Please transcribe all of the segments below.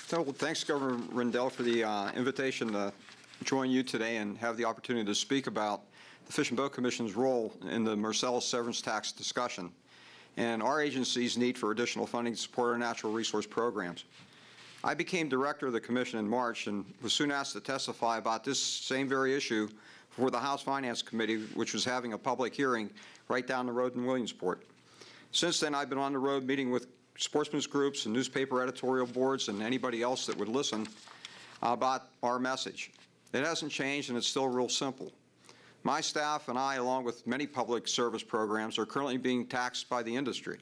So, well, thanks, Governor Rendell, for the invitation to join you today and have the opportunity to speak about the Fish and Boat Commission's role in the Marcellus severance tax discussion and our agency's need for additional funding to support our natural resource programs. I became director of the Commission in March and was soon asked to testify about this same very issue for the House Finance Committee, which was having a public hearing right down the road in Williamsport. Since then, I've been on the road meeting with sportsmen's groups and newspaper editorial boards and anybody else that would listen about our message. It hasn't changed, and it's still real simple. My staff and I, along with many public service programs, are currently being taxed by the industry.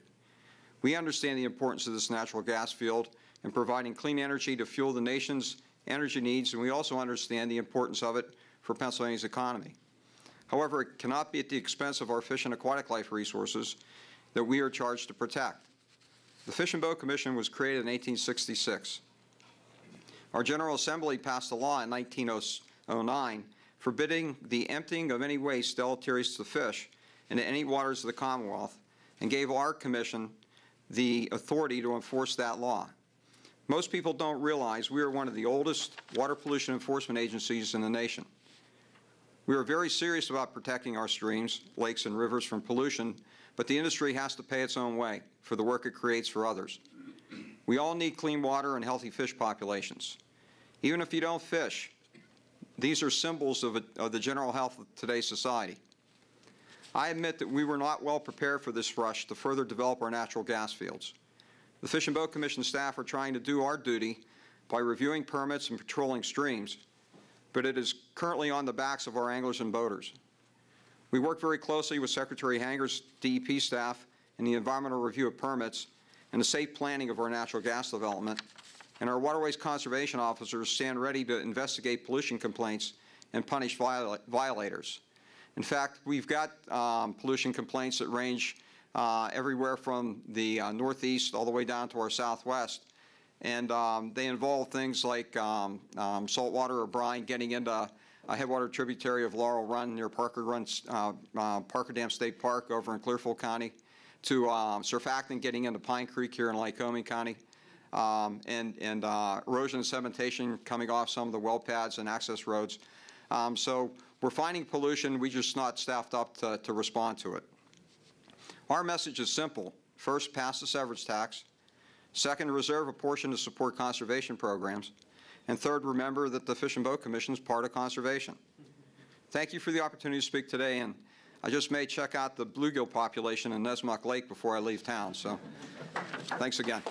We understand the importance of this natural gas field in providing clean energy to fuel the nation's energy needs, and we also understand the importance of it for Pennsylvania's economy. However, it cannot be at the expense of our fish and aquatic life resources that we are charged to protect. The Fish and Boat Commission was created in 1866. Our General Assembly passed a law in 1909 forbidding the emptying of any waste deleterious to fish into any waters of the Commonwealth and gave our commission the authority to enforce that law. Most people don't realize we are one of the oldest water pollution enforcement agencies in the nation. We are very serious about protecting our streams, lakes, and rivers from pollution, but the industry has to pay its own way for the work it creates for others. We all need clean water and healthy fish populations. Even if you don't fish, these are symbols of the general health of today's society. I admit that we were not well prepared for this rush to further develop our natural gas fields. The Fish and Boat Commission staff are trying to do our duty by reviewing permits and patrolling streams, but it is currently on the backs of our anglers and boaters. We work very closely with Secretary Hanger's DEP staff in the environmental review of permits and the safe planning of our natural gas development, and our waterways conservation officers stand ready to investigate pollution complaints and punish violators. In fact, we've got pollution complaints that range everywhere from the northeast all the way down to our southwest, and they involve things like saltwater or brine getting into a headwater tributary of Laurel Run near Parker Dam State Park over in Clearfield County, to surfactant getting into Pine Creek here in Lycoming County, and erosion and sedimentation coming off some of the well pads and access roads. So we're finding pollution, we're just not staffed up to respond to it. Our message is simple. First, pass the severance tax. Second, reserve a portion to support conservation programs. And third, remember that the Fish and Boat Commission is part of conservation. Thank you for the opportunity to speak today, and I just may check out the bluegill population in Nesmuck Lake before I leave town, so thanks again.